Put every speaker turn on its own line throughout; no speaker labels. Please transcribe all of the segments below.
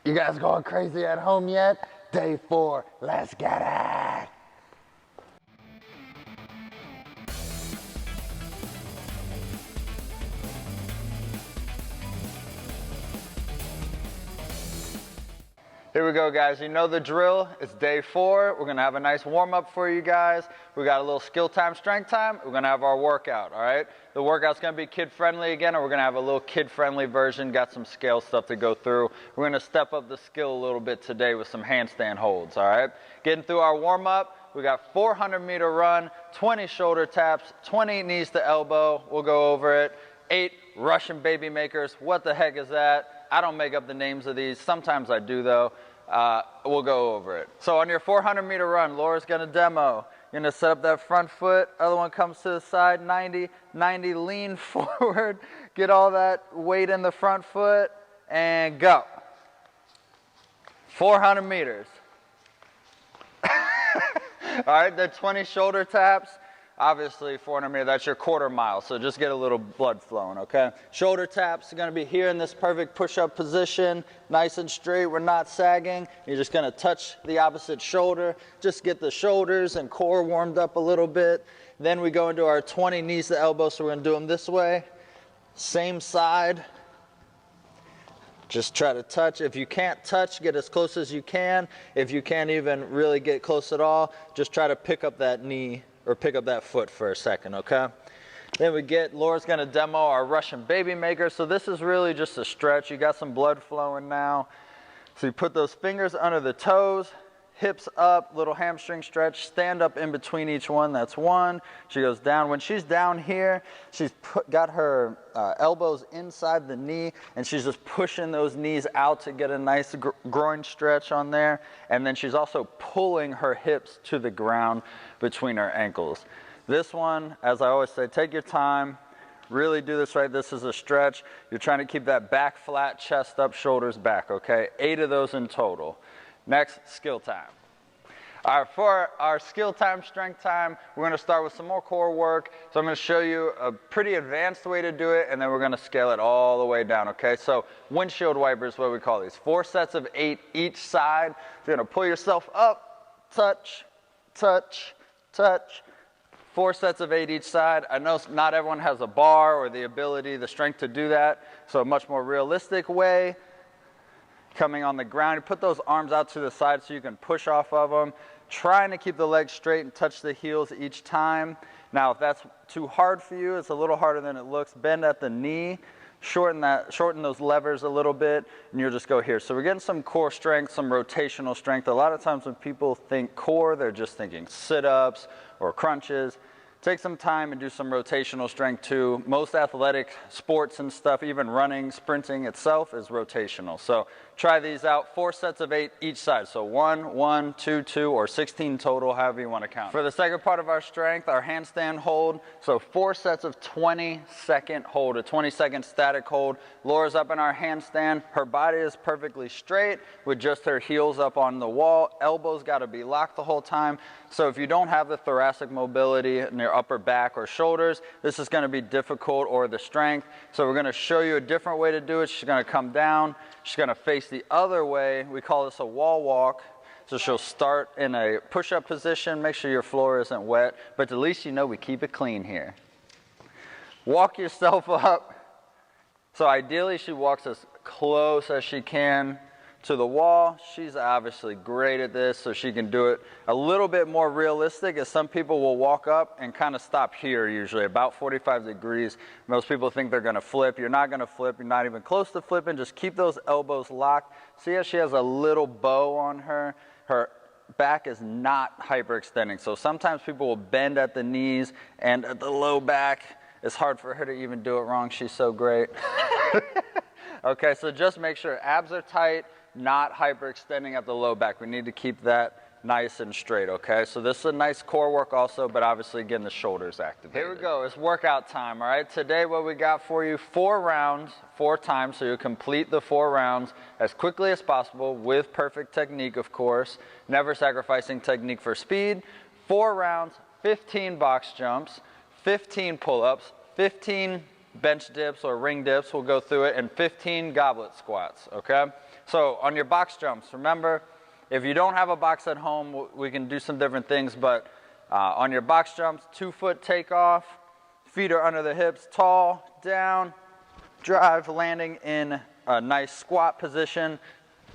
You guys going crazy at home yet? Day 4, let's get it. Here we go, guys. You know the drill. It's day 4. We're gonna have a nice warm-up for you guys. We got a little skill time, strength time. We're gonna have our workout, all right? The workout's gonna be kid-friendly again, and we're gonna have a little kid-friendly version. Got some scale stuff to go through. We're gonna step up the skill a little bit today with some handstand holds, all right? Getting through our warm-up, we got 400-meter run, 20 shoulder taps, 20 knees to elbow. We'll go over it. 8 Russian baby makers. What the heck is that? I don't make up the names of these. Sometimes I do, though. We'll go over it. So on your 400-meter run, Laura's going to demo. You're going to set up that front foot. Other one comes to the side, 90, 90, lean forward. Get all that weight in the front foot, and go. 400 meters. All right, the 20 shoulder taps. Obviously, 400 meters, that's your quarter mile, so just get a little blood flowing, okay? Shoulder taps are gonna be here in this perfect push-up position, nice and straight, we're not sagging. You're just gonna touch the opposite shoulder, just get the shoulders and core warmed up a little bit. Then we go into our 20 knees to elbow, so we're gonna do them this way. Same side. Just try to touch. If you can't touch, get as close as you can. If you can't even really get close at all, just try to pick up that knee or pick up that foot for a second, okay? Then Laura's gonna demo our Russian baby maker. So this is really just a stretch. You got some blood flowing now. So you put those fingers under the toes, hips up, little hamstring stretch, stand up in between each one, that's 1. She goes down. When she's down here, she's got her elbows inside the knee, and she's just pushing those knees out to get a nice groin stretch on there. And then she's also pulling her hips to the ground between her ankles. This one, as I always say, take your time, really do this right. This is a stretch. You're trying to keep that back flat, chest up, shoulders back, okay? 8 of those in total. Next, skill time. All right, for our skill time, strength time, we're gonna start with some more core work. So I'm gonna show you a pretty advanced way to do it, and then we're gonna scale it all the way down, okay? So windshield wipers, what we call these. 4 sets of 8 each side. So you're gonna pull yourself up, touch, touch, touch. 4 sets of 8 each side. I know not everyone has a bar or the ability, the strength to do that. So a much more realistic way. Coming on the ground, you put those arms out to the side so you can push off of them. Trying to keep the legs straight and touch the heels each time. Now, if that's too hard for you, it's a little harder than it looks. Bend at the knee, shorten those levers a little bit, and you'll just go here. So we're getting some core strength, some rotational strength. A lot of times when people think core, they're just thinking sit-ups or crunches. Take some time and do some rotational strength too. Most athletic sports and stuff, even running, sprinting itself is rotational. So try these out. 4 sets of 8 each side. So 1, 1, 2, 2, or 16 total, however you want to count. For the second part of our strength, our handstand hold. So 4 sets of 20-second hold, a 20-second static hold. Laura's up in our handstand. Her body is perfectly straight with just her heels up on the wall. Elbows got to be locked the whole time. So if you don't have the thoracic mobility in your upper back or shoulders, this is going to be difficult, or the strength. So we're going to show you a different way to do it. She's going to come down. She's going to face the other way. We call this a wall walk. So she'll start in a push-up position. Make sure your floor isn't wet, but at least you know we keep it clean here. Walk yourself up. So ideally she walks as close as she can to the wall. She's obviously great at this, so she can do it a little bit more realistic, as some people will walk up and kind of stop here, usually about 45 degrees. Most people think they're going to flip. You're not going to flip. You're not even close to flipping. Just keep those elbows locked. See how she has a little bow on her? Her back is not hyperextending. So sometimes people will bend at the knees and at the low back. It's hard for her to even do it wrong. She's so great. Okay, so just make sure abs are tight, not hyperextending at the low back. We need to keep that nice and straight, okay? So this is a nice core work also, but obviously getting the shoulders activated. Here we go, it's workout time, all right? Today what we got for you, 4 rounds, 4 times, so you complete the 4 rounds as quickly as possible with perfect technique, of course, never sacrificing technique for speed. 4 rounds, 15 box jumps, 15 pull-ups, 15 bench dips or ring dips, we'll go through it, and 15 goblet squats, okay? So on your box jumps, remember, if you don't have a box at home, we can do some different things, but on your box jumps, 2-foot takeoff, feet are under the hips, tall, down, drive, landing in a nice squat position,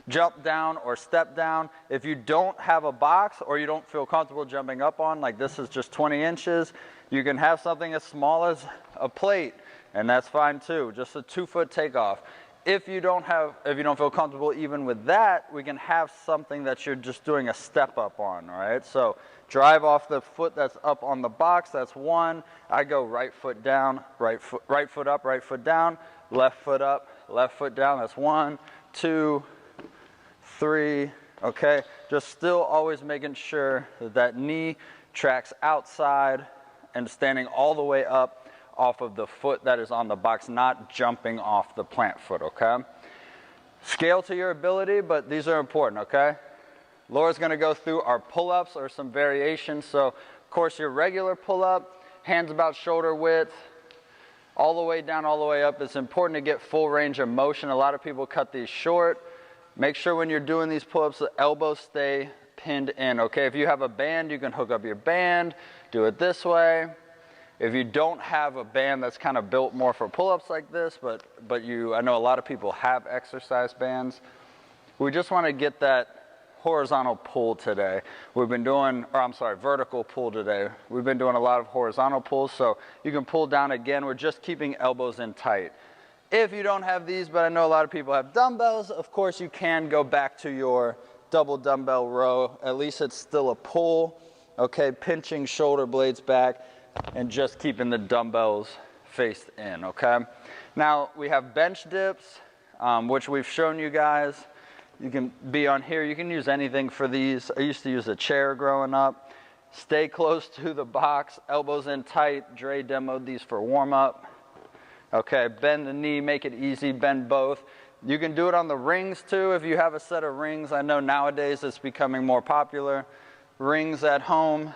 jump down or step down. If you don't have a box or you don't feel comfortable jumping up on, like this is just 20 inches, you can have something as small as a plate, and that's fine too, just a 2-foot takeoff. If you don't feel comfortable even with that, we can have something that you're just doing a step up on, all right? So drive off the foot that's up on the box, that's 1. I go right foot down, right foot up, right foot down, left foot up, left foot down, that's 1, 2, 3, okay? Just still always making sure that that knee tracks outside and standing all the way up off of the foot that is on the box, not jumping off the plant foot, okay? Scale to your ability, but these are important, okay? Laura's gonna go through our pull-ups or some variations. So, of course, your regular pull-up, hands about shoulder width, all the way down, all the way up. It's important to get full range of motion. A lot of people cut these short. Make sure when you're doing these pull-ups, the elbows stay pinned in, okay? If you have a band, you can hook up your band, do it this way. If you don't have a band that's kind of built more for pull-ups like this, but I know a lot of people have exercise bands, we just want to get that horizontal pull today. We've been doing, vertical pull today. We've been doing a lot of horizontal pulls, so you can pull down again. We're just keeping elbows in tight. If you don't have these, but I know a lot of people have dumbbells, of course you can go back to your double dumbbell row. At least it's still a pull, okay? Pinching shoulder blades back and just keeping the dumbbells faced in, okay? Now we have bench dips, which we've shown you guys. You can be on here. You can use anything for these. I used to use a chair growing up. Stay close to the box, elbows in tight. Dre demoed these for warm-up. Okay, bend the knee, make it easy, bend both. You can do it on the rings too if you have a set of rings. I know nowadays it's becoming more popular. Rings at home.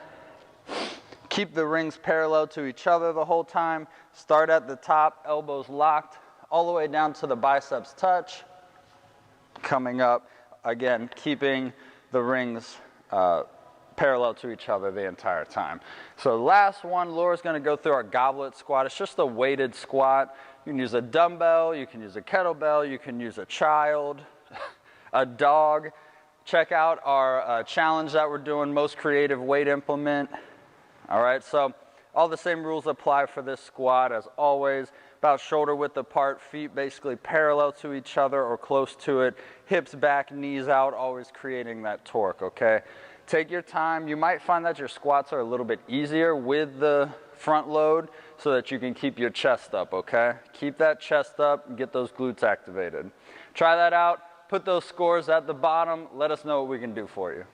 Keep the rings parallel to each other the whole time. Start at the top, elbows locked, all the way down to the biceps touch. Coming up, again, keeping the rings parallel to each other the entire time. So last one, Laura's gonna go through our goblet squat. It's just a weighted squat. You can use a dumbbell, you can use a kettlebell, you can use a child, a dog. Check out our challenge that we're doing, most creative weight implement. All right, so all the same rules apply for this squat as always. About shoulder width apart, feet basically parallel to each other or close to it. Hips back, knees out, always creating that torque, okay? Take your time. You might find that your squats are a little bit easier with the front load so that you can keep your chest up, okay? Keep that chest up and get those glutes activated. Try that out. Put those scores at the bottom. Let us know what we can do for you.